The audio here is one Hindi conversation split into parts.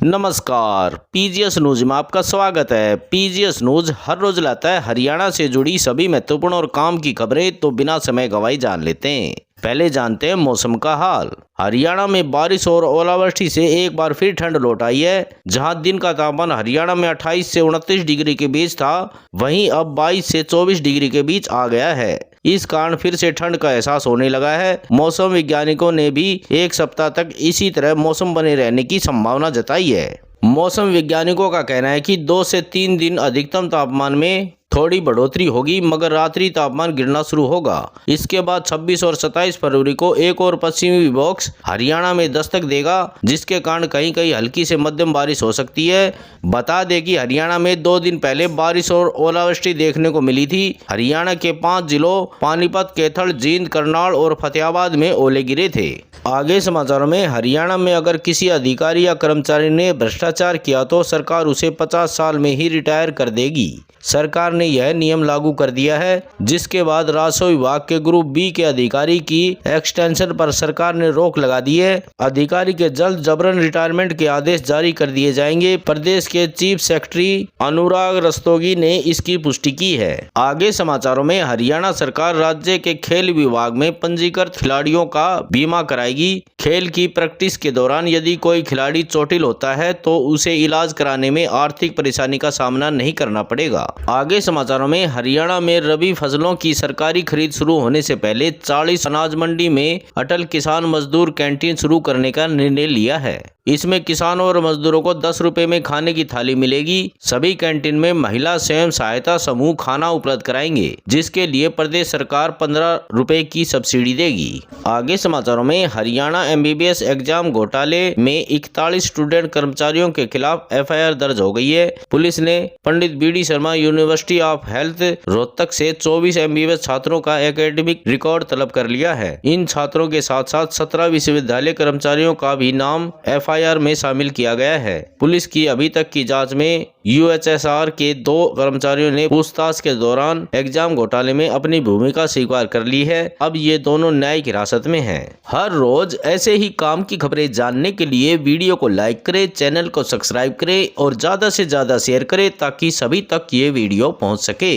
नमस्कार, पीजीएस न्यूज में आपका स्वागत है। पीजीएस न्यूज हर रोज लाता है हरियाणा से जुड़ी सभी महत्वपूर्ण और काम की खबरें, तो बिना समय गवाए जान लेते हैं। पहले जानते हैं मौसम का हाल। हरियाणा में बारिश और ओलावृष्टि से एक बार फिर ठंड लौट आई है। जहां दिन का तापमान हरियाणा में 28 से 29 डिग्री के बीच था, वहीं अब 22 से 24 डिग्री के बीच आ गया है। इस कारण फिर से ठंड का एहसास होने लगा है। मौसम वैज्ञानिकों ने भी एक सप्ताह तक इसी तरह मौसम बने रहने की संभावना जताई है। मौसम वैज्ञानिकों का कहना है कि 2 से 3 दिन अधिकतम तापमान में थोड़ी बढ़ोतरी होगी, मगर रात्रि तापमान गिरना शुरू होगा। इसके बाद 26 और 27 फरवरी को एक और पश्चिमी विक्षोभ हरियाणा में दस्तक देगा, जिसके कारण कहीं कहीं हल्की से मध्यम बारिश हो सकती है। बता दें कि हरियाणा में 2 दिन पहले बारिश और ओलावृष्टि देखने को मिली थी। हरियाणा के 5 जिलों पानीपत, कैथल, जींद, करनाल और फतेहाबाद में ओले गिरे थे। आगे समाचारों में, हरियाणा में अगर किसी अधिकारी या कर्मचारी ने भ्रष्टाचार किया तो सरकार उसे 50 साल में ही रिटायर कर देगी। सरकार ने यह नियम लागू कर दिया है, जिसके बाद राजस्व विभाग के ग्रुप बी के अधिकारी की एक्सटेंशन पर सरकार ने रोक लगा दी है। अधिकारी के जल्द जबरन रिटायरमेंट के आदेश जारी कर दिए जाएंगे। प्रदेश के चीफ सेक्रेटरी अनुराग रस्तोगी ने इसकी पुष्टि की है। आगे समाचारों में, हरियाणा सरकार राज्य के खेल विभाग में पंजीकृत खिलाड़ियों का बीमा कराएगी। खेल की प्रैक्टिस के दौरान यदि कोई खिलाड़ी चोटिल होता है तो उसे इलाज कराने में आर्थिक परेशानी का सामना नहीं करना पड़ेगा। आगे समाचारों में, हरियाणा में रबी फसलों की सरकारी खरीद शुरू होने से पहले 40 अनाज मंडी में अटल किसान मजदूर कैंटीन शुरू करने का निर्णय लिया है। इसमें किसानों और मजदूरों को 10 रुपए में खाने की थाली मिलेगी। सभी कैंटीन में महिला स्वयं सहायता समूह खाना उपलब्ध कराएंगे, जिसके लिए प्रदेश सरकार 15 रुपए की सब्सिडी देगी। आगे समाचारों में, हरियाणा एमबीबीएस एग्जाम घोटाले में 41 स्टूडेंट कर्मचारियों के खिलाफ एफआईआर दर्ज हो गई है। पुलिस ने Pandit BD Sharma university of health Rohtak से 24 एमबीबीएस छात्रों का एकेडमिक रिकॉर्ड तलब कर लिया है। इन छात्रों के साथ साथ 17 विश्वविद्यालय कर्मचारियों का भी नाम एफआईआर में शामिल किया गया है। पुलिस की अभी तक की जांच में यूएचएसआर के 2 कर्मचारियों ने पूछताछ के दौरान एग्जाम घोटाले में अपनी भूमिका स्वीकार कर ली है। अब ये दोनों न्यायिक हिरासत में हैं। हर रोज ऐसे ही काम की खबरें जानने के लिए वीडियो को लाइक करें, चैनल को सब्सक्राइब करें और ज्यादा से ज्यादा शेयर करें, ताकि सभी तक ये वीडियो पहुंच सके।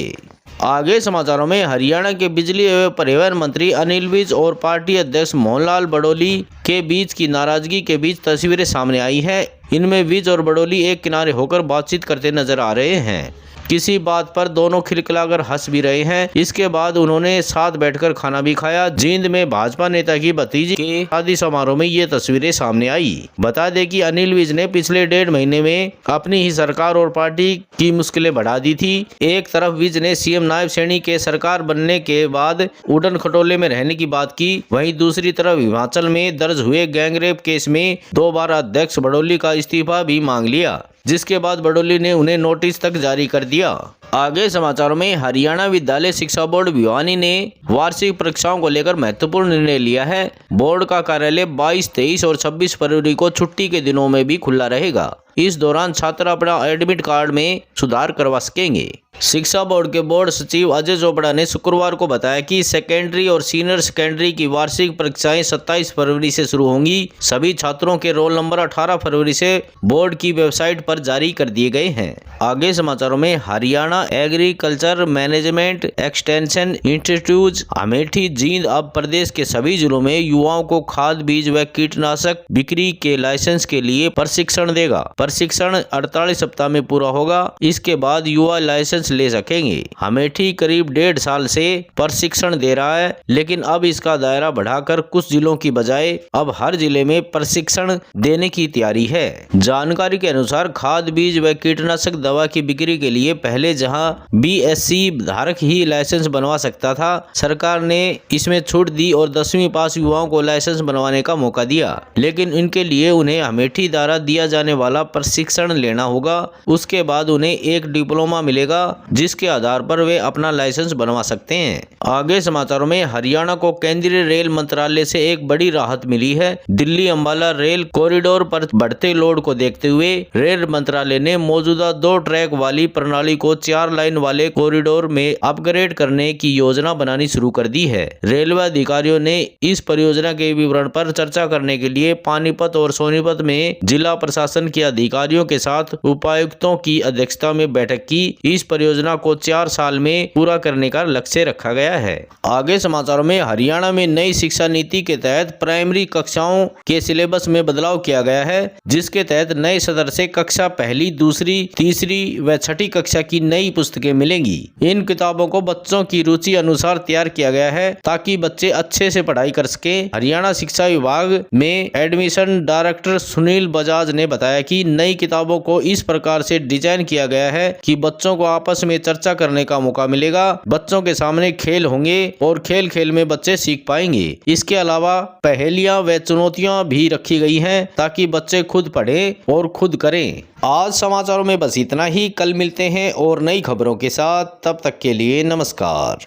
आगे समाचारों में, हरियाणा के बिजली एवं परिवहन मंत्री अनिल विज और पार्टी अध्यक्ष मोहनलाल बड़ोली के बीच की नाराजगी के बीच तस्वीरें सामने आई है। इनमें विज और बड़ोली एक किनारे होकर बातचीत करते नजर आ रहे हैं। किसी बात पर दोनों खिलखिलाकर हंस भी रहे हैं। इसके बाद उन्होंने साथ बैठकर खाना भी खाया। जींद में भाजपा नेता की भतीजी के शादी समारोह में ये तस्वीरें सामने आई। बता दें कि अनिल विज ने पिछले 1.5 महीने में अपनी ही सरकार और पार्टी की मुश्किलें बढ़ा दी थी। एक तरफ विज ने सीएम नायब श्रेणी के सरकार बनने के बाद उड़न खटोले में रहने की बात की, वहीं दूसरी तरफ हिमाचल में दर्ज हुए गैंगरेप केस में 2 बार अध्यक्ष बड़ोली का इस्तीफा भी मांग लिया, जिसके बाद बड़ोली ने उन्हें नोटिस तक जारी कर दिया। आगे समाचारों में, हरियाणा विद्यालय शिक्षा बोर्ड भिवानी ने वार्षिक परीक्षाओं को लेकर महत्वपूर्ण निर्णय लिया है। बोर्ड का कार्यालय 22, 23 और 26 फरवरी को छुट्टी के दिनों में भी खुला रहेगा। इस दौरान छात्र अपना एडमिट कार्ड में सुधार करवा सकेंगे। शिक्षा बोर्ड के बोर्ड सचिव अजय चोपड़ा ने शुक्रवार को बताया कि सेकेंडरी और सीनियर सेकेंडरी की वार्षिक परीक्षाएं 27 फरवरी से शुरू होंगी। सभी छात्रों के रोल नंबर 18 फरवरी से बोर्ड की वेबसाइट पर जारी कर दिए गए हैं। आगे समाचारों में, Haryana agriculture management extension institute Amethi Jind अब प्रदेश के सभी जिलों में युवाओं को खाद, बीज व कीटनाशक बिक्री के लाइसेंस के लिए प्रशिक्षण देगा। प्रशिक्षण 48 सप्ताह में पूरा होगा। इसके बाद युवा लाइसेंस ले सकेंगे। अमेठी करीब 1.5 साल से प्रशिक्षण दे रहा है, लेकिन अब इसका दायरा बढ़ाकर कुछ जिलों की बजाय अब हर जिले में प्रशिक्षण देने की तैयारी है। जानकारी के अनुसार खाद, बीज व कीटनाशक दवा की बिक्री के लिए पहले जहां बीएससी धारक ही लाइसेंस बनवा सकता था, सरकार ने इसमें छूट दी और 10वीं पास युवाओं को लाइसेंस बनवाने का मौका दिया। लेकिन इनके लिए उन्हें अमेठी द्वारा दिया जाने वाला प्रशिक्षण लेना होगा। उसके बाद उन्हें एक डिप्लोमा मिलेगा, जिसके आधार पर वे अपना लाइसेंस बनवा सकते हैं। आगे समाचारों में, हरियाणा को केंद्रीय रेल मंत्रालय से एक बड़ी राहत मिली है। दिल्ली अंबाला रेल कॉरिडोर पर बढ़ते लोड को देखते हुए रेल मंत्रालय ने मौजूदा 2 ट्रैक वाली प्रणाली को 4 लाइन वाले कॉरिडोर में अपग्रेड करने की योजना बनानी शुरू कर दी है। रेलवे अधिकारियों ने इस परियोजना के विवरण पर चर्चा करने के लिए पानीपत और सोनीपत में जिला प्रशासन के अधिकारियों के साथ उपायुक्तों की अध्यक्षता में बैठक की। इस परियोजना को 4 साल में पूरा करने का लक्ष्य रखा गया है। आगे समाचारों में, हरियाणा में नई शिक्षा नीति के तहत प्राइमरी कक्षाओं के सिलेबस में बदलाव किया गया है, जिसके तहत नए सत्र से कक्षा पहली, दूसरी, तीसरी व छठी कक्षा की नई पुस्तकें मिलेंगी। इन किताबों को बच्चों की रुचि अनुसार तैयार किया गया है ताकि बच्चे अच्छे से पढ़ाई कर सके। हरियाणा शिक्षा विभाग में एडमिशन डायरेक्टर सुनील बजाज ने बताया कि नई किताबों को इस प्रकार से डिजाइन किया गया है कि बच्चों को आपस में चर्चा करने का मौका मिलेगा। बच्चों के सामने खेल होंगे और खेल खेल में बच्चे सीख पाएंगे। इसके अलावा पहेलियां व चुनौतियां भी रखी गई हैं ताकि बच्चे खुद पढ़ें और खुद करें। आज समाचारों में बस इतना ही। कल मिलते हैं और नई खबरों के साथ। तब तक के लिए नमस्कार।